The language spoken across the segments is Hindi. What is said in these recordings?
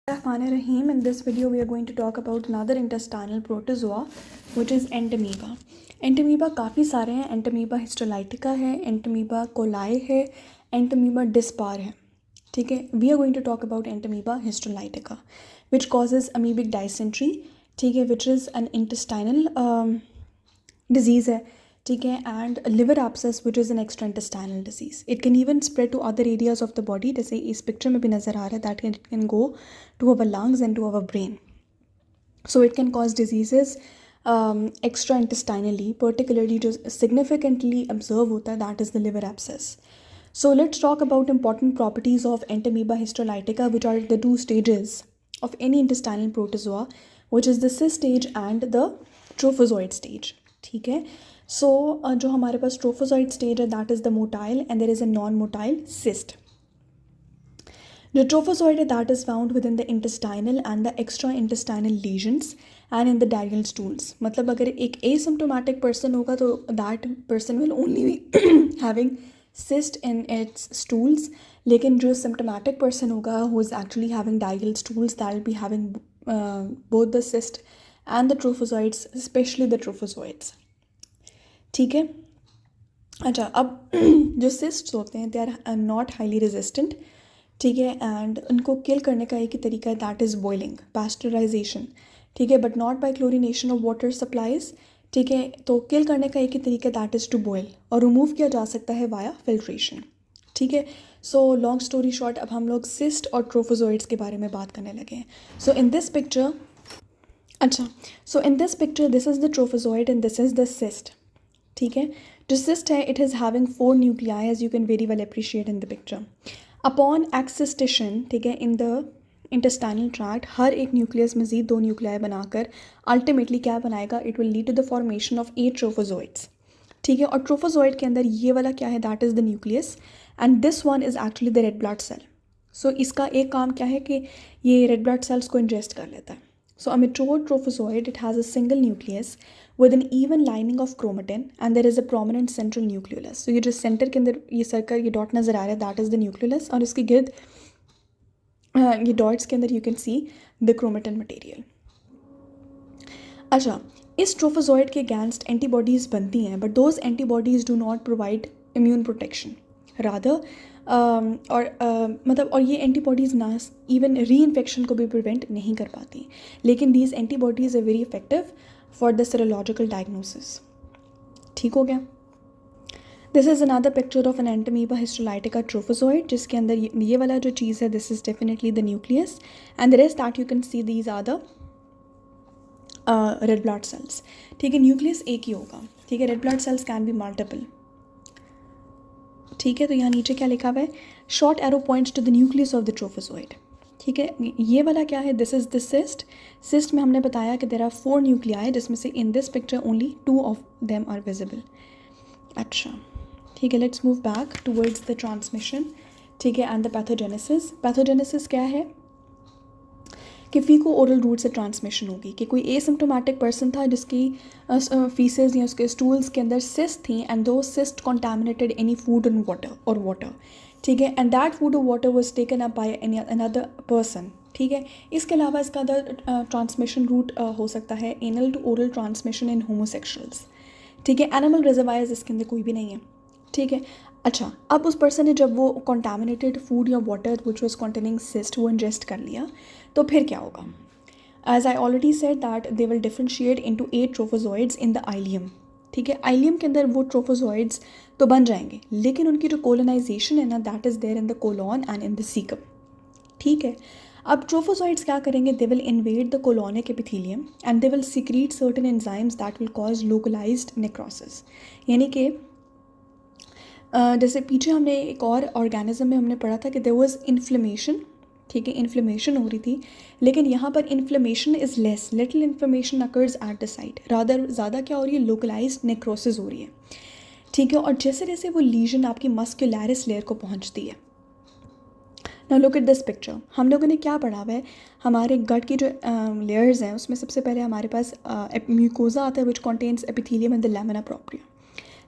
Rahim. In this video we are going to talk about another intestinal protozoa which is Entamoeba. Entamoeba काफ़ी सारे हैं. Entamoeba histolytica है, Entamoeba coli है, Entamoeba dispar है. ठीक है, we are going to talk about Entamoeba histolytica which causes amoebic dysentery. ठीक है, which is an intestinal disease है. ठीक है, and liver abscess which is an extra intestinal disease. It can even spread to other areas of the body. जैसे इस पिक्चर में भी नज़र आ रहा है that it can go to our lungs and to our brain. So it can cause diseases extra intestinally, particularly जो significantly observe होता है that is the liver abscess. So let's talk about important properties of Entamoeba histolytica, which are the two stages of any intestinal protozoa, which is the cyst stage and the trophozoid stage. ठीक है, सो जो हमारे पास ट्रोफोजॉइड स्टेज है that is the motile and there is a non motile cyst. जो ट्रोफोजॉइड है that is found with in the intestinal and the extra intestinal lesions and in the diarrhoeal stools. मतलब अगर एक एसिम्प्टोमेटिक पर्सन होगा तो that person will only be having cyst in its stools, लेकिन जो सिम्प्टोमेटिक पर्सन होगा who is actually having diarrhoeal stools that will be having both the cyst and the trophozoites, specially the trophozoites. ठीक है, अच्छा, अब जो सिस्ट्स होते हैं they are not highly resistant. ठीक है, एंड उनको किल करने का एक ही तरीका है दैट इज़ बॉइलिंग, पास्चराइजेशन. ठीक है, but not by chlorination of water supplies. ठीक है, तो किल करने का एक ही तरीका दैट इज़ टू बॉयल, और रिमूव किया जा सकता है वाया फिल्ट्रेशन. ठीक है, सो लॉन्ग स्टोरी शॉर्ट, अब हम लोग सिस्ट और ट्रोफोजॉइड्स के बारे में बात करने लगे हैं. सो इन दिस पिक्चर, अच्छा, so in this picture this is the trophozoite and this is the cyst. ठीक है, जो सिस्ट है it is having 4 nuclei as you can very well appreciate in the picture. Upon excystation, ठीक है, इन द इंटेस्टाइनल ट्रैक्ट, हर एक न्यूक्लियस मजीद 2 न्यूक्लियाई बनाकर अल्टीमेटली क्या बनाएगा, it will lead to the formation of 8 trophozoites. ठीक है, और ट्रोफोजॉइड के अंदर ये वाला क्या है that is the nucleus and this one is actually the red blood cell. So इसका एक काम क्या है कि ये रेड ब्लड सेल्स को इंजेस्ट कर लेता है. So a mature trophozoid, it has a single nucleus with an even lining of chromatin and there is a prominent central nucleolus. So ये जो center के अंदर ये सर्कल, ये डॉट नज़र आ रहा है that is the nucleolus, और इसके गिर्द ये डॉट्स के अंदर you can see the chromatin material. अच्छा, इस ट्रोफोजॉइड के अगेंस्ट एंटीबॉडीज़ बनती हैं but those antibodies do not provide immune protection rather, और ये एंटीबॉडीज़ ना इवन री इन्फेक्शन को भी प्रिवेंट नहीं कर पाती, लेकिन these antibodies are very effective for the serological diagnosis. ठीक हो गया. This is another picture of an Entamoeba histolytica trophozoite, जिसके अंदर ये वाला जो चीज़ है this is definitely the nucleus and the rest that you can see these are the red blood cells. ठीक है, न्यूक्लियस एक ही होगा. ठीक है, red blood cells can be multiple. ठीक है, तो यहाँ नीचे क्या लिखा हुआ है, short arrow points to the nucleus of the trophozoite. ठीक है, ये वाला क्या है, this is the cyst. Cyst में हमने बताया कि देयर आर 4 न्यूक्लियाई, जिसमें से in this picture only 2 of them are visible. अच्छा, ठीक है, let's move back towards the transmission. ठीक है, एंड द पैथोजेनेसिस. पैथोजेनेसिस क्या है कि फीको ओरल रूट से ट्रांसमिशन होगी, कि कोई एसिम्प्टोमेटिक पर्सन था जिसकी फीसेस या उसके स्टूल्स के अंदर सिस्ट थी एंड दो cyst contaminated any food and water. ठीक है, एंड दैट फूड और water was taken up by another person. ठीक है, इसके अलावा इसका अदर ट्रांसमिशन रूट हो सकता है anal to oral transmission in homosexuals. ठीक है, एनिमल रिजर्वायर्स इसके अंदर कोई भी नहीं है. ठीक है, अच्छा, अब उस पर्सन ने जब वो कॉन्टामिनेटेड फूड या water which was containing cyst वो इंजेस्ट कर लिया तो फिर क्या होगा. As I already said that they will differentiate into 8 trophozoites in the ileum. ठीक है, आइलियम के अंदर वो ट्रोफोजॉइड्स तो बन जाएंगे, लेकिन उनकी जो कोलोनाइजेशन है ना that is there in the colon and in the caecum. ठीक है, अब ट्रोफोजॉइड्स क्या करेंगे, they will invade the colonic epithelium and they will secrete certain enzymes that will cause localised necrosis. यानी कि जैसे पीछे हमने एक और ऑर्गेनिज्म में हमने पढ़ा था कि देयर वाज इन्फ्लेमेशन. ठीक है, इन्फ्लेमेशन हो रही थी, लेकिन यहाँ पर inflammation is less, little inflammation occurs at the site, rather ज़्यादा क्या हो रही है, लोकलाइज्ड नेक्रोसिस हो रही है. ठीक है, और जैसे जैसे वो लीजन आपकी मस्कुलैरिस लेयर को पहुँचती है. Now look at this picture. हम लोगों ने क्या पढ़ा हुआ है, हमारे गट की जो लेयर्स हैं उसमें सबसे पहले हमारे पास म्यूकोजा आता है which contains epithelium and the lamina propria.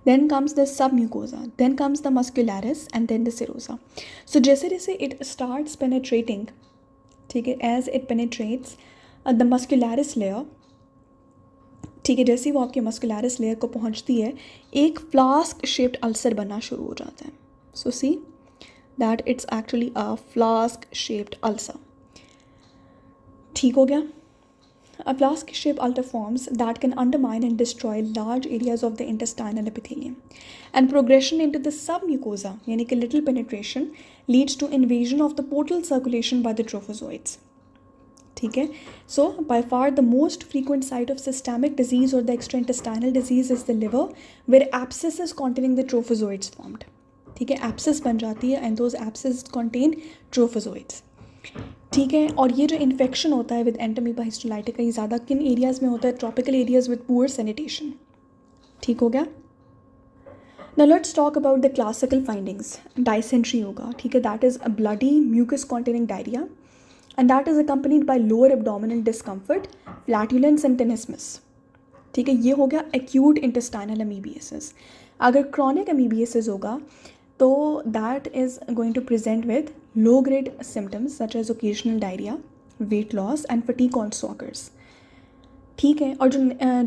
then comes the submucosa, then comes the muscularis and then the serosa. So जैसे जैसे it starts penetrating ठीक है, as it penetrates the muscularis layer, ठीक है, जैसे ही वो आपके मस्कुलरिस लेयर को पहुंचती है एक फ्लास्क शेप्ड अल्सर बनना शुरू हो जाता है. So see that it's actually a flask shaped ulcer. ठीक हो गया. A flask-shaped ulcer forms that can undermine and destroy large areas of the intestinal epithelium. And progression into the submucosa, यानी कि little penetration, leads to invasion of the portal circulation by the trophozoites. ठीक है. So, by far the most frequent site of systemic disease or the extraintestinal disease is the liver, where abscesses containing the trophozoites formed. ठीक है, abscess बन जाती है and those abscesses contain trophozoites. ठीक है. और ये जो इन्फेक्शन होता है विद एंटामीबा हिस्टोलाइटिका, ये ज़्यादा किन एरियाज़ में होता है? Tropical areas with poor sanitation. ठीक हो गया. Now let's talk about the classical findings. Dysentery होगा. ठीक है, that is a bloody mucus containing diarrhoea and that is accompanied by lower abdominal discomfort, flatulence and tenesmus. ठीक है, ये हो गया एक्यूट इंटेस्टाइनल अमीबियासिस. अगर क्रॉनिक अमीबियासिस होगा तो that is going to present with low grade symptoms such as occasional diarrhea, weight loss and fatigue also occurs. ठीक है. और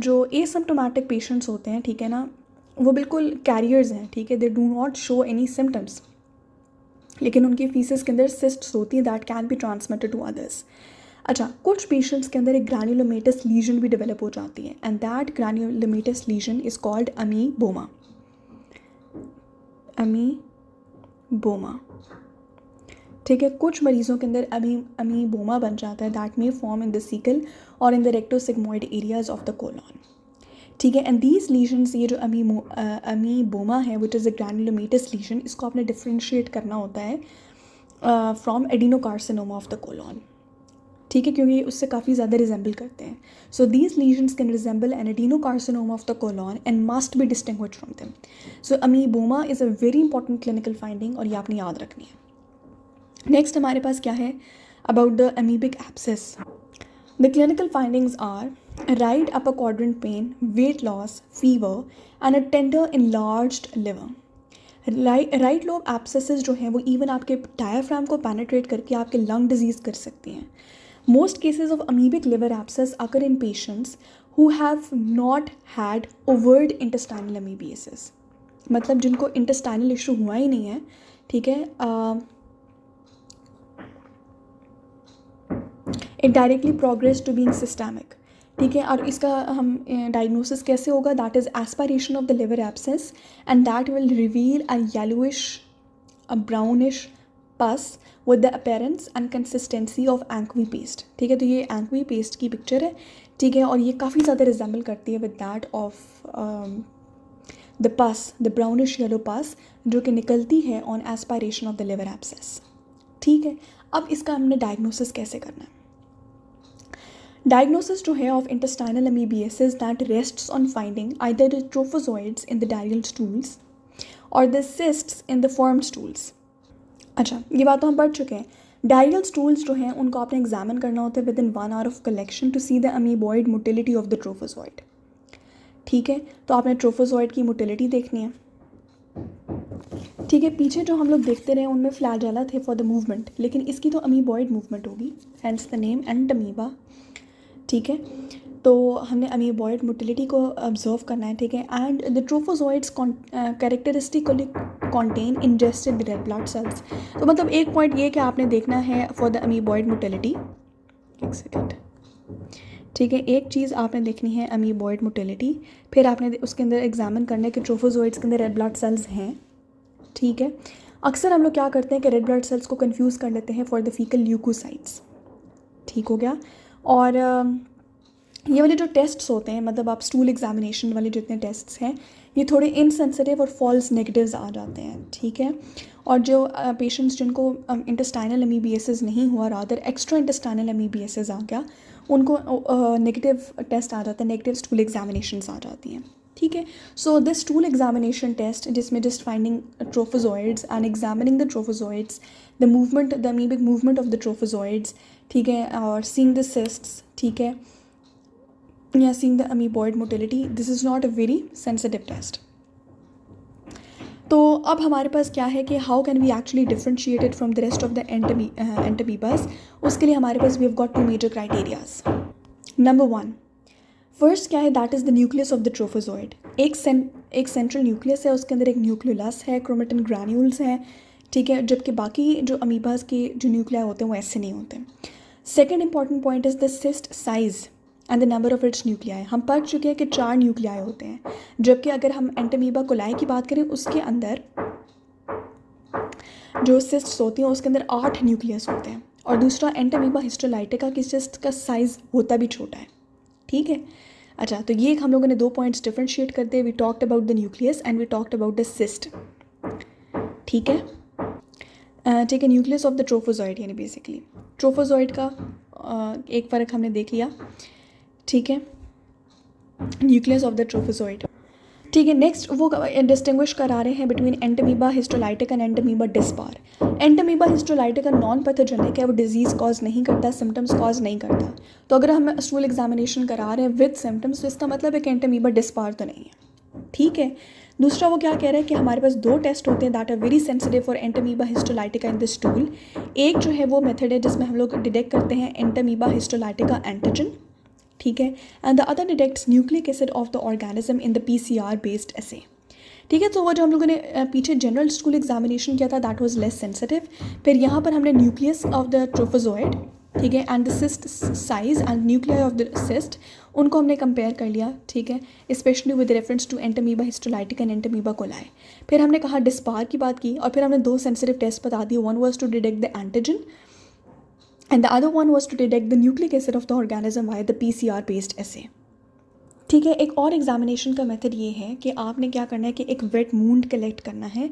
जो एसिम्प्टोमेटिक पेशेंट्स होते हैं, ठीक है ना, वो बिल्कुल कैरियर्स हैं. ठीक है, they do not show any symptoms, लेकिन उनकी फीसेस के अंदर सिस्ट्स होती हैं that can be transmitted to others. अच्छा, कुछ पेशेंट्स के अंदर एक ग्रैन्युलोमेटस लीजन भी डेवलप हो जाती है and that granulomatous lesion is called amoeboma. Amoeboma. ठीक है, कुछ मरीज़ों के अंदर अमीबोमा बन जाता है that may form in the caecal और in the rectosigmoid areas of the colon. ठीक है, एंड दीज लीजन्स, ये जो अमीबोमा है विच इज़ अ ग्रैन्युलोमेटस लीजन, इसको आपने डिफ्रेंशिएट करना होता है from adenocarcinoma of the colon. ठीक है, क्योंकि उससे काफ़ी ज़्यादा रिजेंबल करते हैं. So these lesions can resemble an adenocarcinoma of the colon and must be distinguished from them. So amoeboma is a very important clinical finding और ये आपने याद रखनी है. नेक्स्ट हमारे पास क्या है? About the amoebic abscess. The clinical findings are right upper quadrant pain, weight loss, fever and a tender enlarged liver. Right lobe abscesses जो हैं वो इवन आपके डायाफ्राम को पेनिट्रेट करके आपके लंग डिजीज़ कर सकती हैं. Most cases of amoebic liver abscess occur in patients who have not had overt intestinal amoebiasis, मतलब जिनको इंटेस्टाइनल इशू हुआ ही नहीं है. ठीक है, it directly progress to being systemic. ठीक है, और इसका हम डायग्नोसिस कैसे होगा? That is aspiration of the liver abscess and that will reveal a yellowish, a brownish pus with the appearance and consistency of anchovy paste. ठीक है, तो ये एंक्वी पेस्ट की पिक्चर है. ठीक है, और ये काफ़ी ज़्यादा रिजेंबल करती है विद दैट ऑफ द पस, द ब्राउनिश येलो पस जो कि निकलती है on aspiration of the liver abscess. ठीक है, अब इसका हमने डायग्नोसिस कैसे करना है? Diagnosis जो है of intestinal amoebiasis that rests on finding either the trophozoites in the diarrheal stools or the cysts in the formed stools. अच्छा, ये बात तो हम पढ़ चुके हैं. डायरियल स्टूल्स जो हैं उनको आपने एग्जामिन करना होता है within 1 hour of collection to see the amoeboid motility of the trophozoite. ठीक है, तो आपने ट्रोफोजॉइड की मोटिलिटी देखनी है. ठीक है, पीछे जो हम लोग देखते रहे उनमें फ्लैजेला थे फॉर द मूवमेंट, लेकिन इसकी तो अमीबॉइड मूवमेंट होगी, हेंस द नेम एंटामीबा. ठीक है, तो हमने अमीबॉइड मोटिलिटी को ऑब्जर्व करना है. ठीक है, and the trophozoites characteristically contain ingested red blood cells. तो मतलब एक पॉइंट ये कि आपने देखना है फॉर द अमीबॉइड मोटिलिटी. एक सेकेंड. ठीक है, एक चीज़ आपने देखनी है अमीबॉइड मोटिलिटी, फिर आपने उसके अंदर एग्जामिन करना है कि ट्रोफोजॉइड्स के अंदर रेड ब्लड सेल्स हैं. ठीक है, अक्सर हम लोग क्या करते हैं कि रेड ब्लड सेल्स को कंफ्यूज कर लेते हैं फॉर द फीकल ल्यूकोसाइट्स. ठीक हो गया. और ये वाले जो टेस्ट्स होते हैं, मतलब आप स्टूल एग्जामिनेशन वाले जितने टेस्ट्स हैं, ये थोड़े इनसेंसिटिव और फॉल्स नेगेटिव्स आ जाते हैं. ठीक है, और जो पेशेंट्स जिनको इंटेस्टाइनल अमीबियासिस नहीं हुआ, रादर एक्स्ट्रा इंटेस्टाइनल अमीबियासिस आ गया, उनको नेगेटिव टेस्ट आ जाता है, नेगेटिव स्टूल एग्जामिनेशंस आ जाती हैं. ठीक है, so this stool examination test जिसमें just finding trophozoites and examining the trophozoites, the movement, the amoebic movement of the trophozoites. ठीक है, और सीइंग द सिस्ट्स. ठीक है, seeing the amoeboid motility, this is not a very sensitive test. तो अब हमारे पास क्या है कि how can we actually differentiated from the rest of the entamoebas. उसके लिए हमारे पास we have got 2 major criterias. Number 1, first क्या है, that is the nucleus of the trophozoite. एक सेंट्रल न्यूक्लियस है, उसके अंदर एक न्यूक्लियोलस है, क्रोमेटिन ग्रैन्यूल्स हैं, ठीक है, जबकि बाकी जो अमीबास के जो न्यूक्लिया होते हैं वो ऐसे नहीं होते. Second important point is the cyst size and the number of its nuclei. हम पढ़ चुके हैं कि 4 न्यूक्लियाई होते हैं, जबकि अगर हम एंटामीबा कोलाई की बात करें उसके अंदर जो सिस्ट्स होती हैं उसके अंदर 8 न्यूक्लियस होते हैं. और दूसरा एंटामीबा हिस्टोलाइटिका की सिस्ट का साइज़ होता भी छोटा है. ठीक है. अच्छा, तो ये हम लोगों ने 2 पॉइंट्स डिफ्रेंशिएट करते हैं. We talked about the nucleus and we talked about the cyst. ठीक है. ठीक है. न्यूक्लियस ऑफ द ट्रोफोजॉइड यानी बेसिकली ट्रोफोजॉइड का एक फ़र्क हमने देख लिया. ठीक है. Nucleus of the trophozoite. ठीक है. नेक्स्ट वो डिस्टिंग्विश करा रहे हैं between Entamoeba histolytica and Entamoeba dispar. Entamoeba histolytica non pathogenic है, वो डिजीज़ कॉज नहीं करता, सिम्टम्स कॉज नहीं करता. तो अगर हम स्टूल एग्जामिनेशन करा रहे हैं विद सिम्टम्स तो इसका मतलब है कि एंटामीबा डिस्पार तो नहीं है. ठीक है. दूसरा वो क्या कह रहे हैं कि हमारे पास 2 टेस्ट होते हैं that are very sensitive for Entamoeba histolytica in the stool. एक जो है वो मेथड है जिसमें हम लोग डिटेक्ट करते हैं एंटामीबा हिस्टोलाइटिका एंटीजन. ठीक है. And the other detects nucleic acid of the organism in the PCR based assay. ठीक है. तो वो जो हम लोगों ने पीछे जनरल स्कूल एग्जामिनेशन किया था दैट वाज लेस सेंसिटिव. फिर यहाँ पर हमने न्यूक्लियस ऑफ द ट्रोफोजोइड, ठीक है, and the cyst size and nuclei of the cyst, उनको हमने कंपेयर कर लिया. ठीक है. Specially with reference to Entamoeba histolytica and Entamoeba coli. फिर हमने कहा डिस्पार की बात की और फिर हमने 2 सेंसिटिव टेस्ट बता दिए. One was to detect the antigen and the other one was to detect the nucleic acid of the organism via the PCR based assay. ठीक है. एक और एग्जामिनेशन का मेथड ये है कि आपने क्या करना है कि एक वेट वूंड कलेक्ट करना है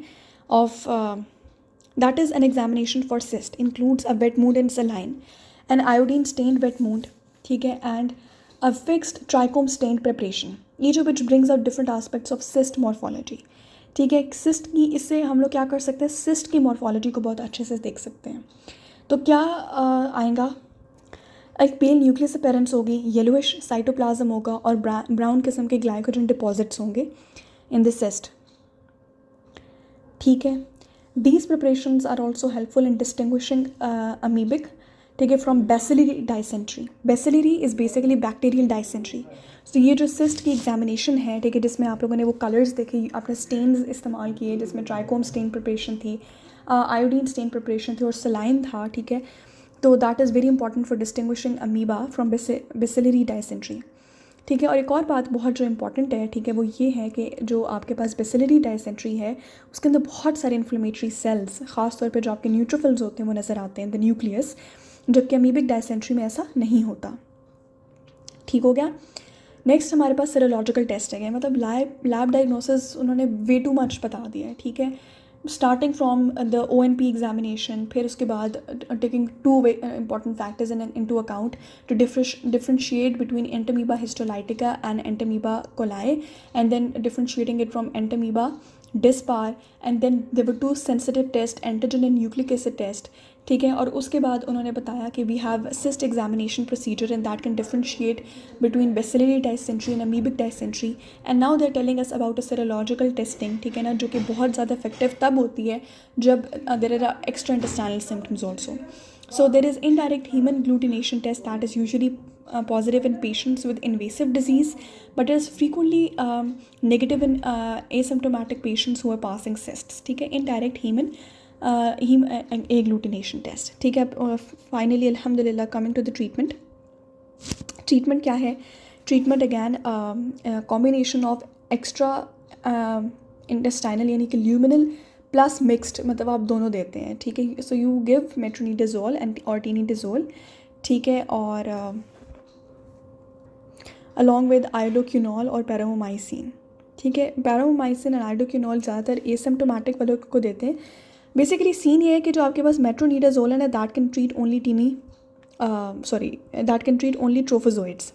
of that is an examination for cyst includes a wet mount in saline an iodine stained wet mount. ठीक है. And a fixed trichrome stained preparation. ये जो which brings out different aspects of cyst morphology. ठीक है. सिस्ट की इससे हम लोग क्या कर सकते हैं, सिस्ट की मॉर्फोलॉजी को बहुत अच्छे से देख सकते हैं. तो क्या आएगा, एक पेल न्यूक्लियस अपीयरेंस होगी, येलोइश साइटोप्लाज्म होगा और ब्राउन किस्म के ग्लाइकोजन डिपॉजिट्स होंगे इन द सिस्ट. ठीक है. These preparations are also helpful in distinguishing amoebic, ठीक है, from bacillary dysentery. Bacillary is basically bacterial dysentery. तो ये जो सिस्ट की एग्जामिनेशन है, ठीक है, जिसमें आप लोगों ने वो कलर्स देखे, आपने स्टेन्स इस्तेमाल किए जिसमें ट्राइकोम स्टेन प्रिपरेशन थी, आयोडीन स्टेन प्रिपरेशन थी और सलाइन था. ठीक है. तो that is very important for distinguishing amoeba from bacillary dysentery. ठीक है. और एक और बात बहुत जो इंपॉर्टेंट है, ठीक है, वो ये है कि जो आपके पास बेसिलरी डाइसेंट्री है उसके अंदर बहुत सारे इन्फ्लेमेटरी सेल्स, ख़ास तौर पे जो आपके न्यूट्रोफिल्स होते हैं वो नज़र आते हैं द न्यूक्लियस, जबकि अमीबिक डाइसेंट्री में ऐसा नहीं होता. ठीक हो गया. नेक्स्ट हमारे पास सीरोलॉजिकल टेस्ट है, मतलब लैब डायग्नोसिस उन्होंने वे टू मच बता दिया है. ठीक है. Starting from the ONP examination, फिर उसके बाद taking 2 important factors into account to differentiate between Entamoeba histolytica and Entamoeba coli, and then differentiating it from Entamoeba dispar, and then there were 2 sensitive tests, antigen and nucleic acid test. ठीक है. और उसके बाद उन्होंने बताया कि we have cyst examination procedure and that can differentiate between bacillary dysentery and amoebic dysentery. And now they are telling us about a serological testing. ठीक है ना, जो कि बहुत ज़्यादा इफेक्टिव तब होती है जब there are extra intestinal symptoms also. So there is indirect human agglutination test that is usually positive in patients with invasive disease, but is frequently negative in asymptomatic patients who are passing cysts. ठीक है. indirect human agglutination test. ठीक है. फाइनली अल्हम्दुलिल्लाह coming to the treatment. Treatment क्या है? Treatment again combination of extra intestinal यानी कि ल्यूमिनल प्लस मिक्स्ड, मतलब आप दोनों देते हैं. ठीक है. So you give metronidazole and और टीनिडाजोल. ठीक है. और अलॉन्ग विद आयोडोक्यूनॉल और पैरामोमाइसिन. ठीक है. पैरामोमाइसिन और आयोडोक्यूनॉल ज़्यादातर एसिम्प्टोमेटिक वालों को देते हैं. बेसिकली सीन ये है कि जो आपके पास मेट्रोनिडाजोल है दैट कैन ट्रीट ओनली ट्रोफोजोइड्स.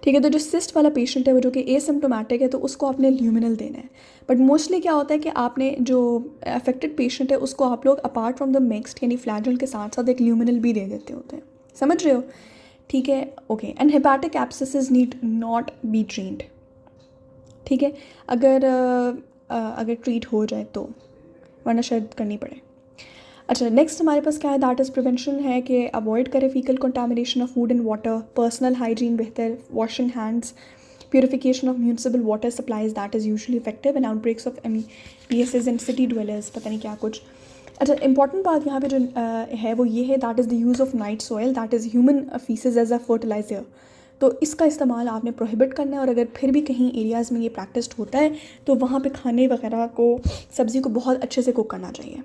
ठीक है. तो जो सिस्ट वाला पेशेंट है वो जो कि एसिम्प्टोमेटिक है तो उसको आपने ल्यूमिनल देना है. बट मोस्टली क्या होता है कि आपने जो अफेक्टेड पेशेंट है उसको आप लोग अपार्ट फ्रॉम द मिक्स्ड यानी फ्लैजल के साथ साथ एक ल्यूमिनल भी दे देते होते हैं. समझ रहे हो? ठीक है. Okay. And hepatic abscesses need not be treated. ठीक है. अगर अगर ट्रीट हो जाए तो, वरना शायद करनी पड़े। अच्छा, नेक्स्ट हमारे पास क्या है, दैट इज़ प्रिवेंशन है कि अवॉइड करें faecal contamination of food and water, personal hygiene बेहतर, washing hands, purification of municipal water supplies that is usually effective in outbreaks of MPSs and city dwellers, पता नहीं क्या कुछ। अच्छा, इंपॉर्टेंट बात यहाँ पे जो है वो ये है, that is the use of night soil, that is human faeces as a fertiliser. तो इसका इस्तेमाल आपने प्रोहिबिट करना है, और अगर फिर भी कहीं एरियाज़ में ये प्रैक्टिस होता है तो वहाँ पे खाने वगैरह को, सब्ज़ी को बहुत अच्छे से कुक करना चाहिए।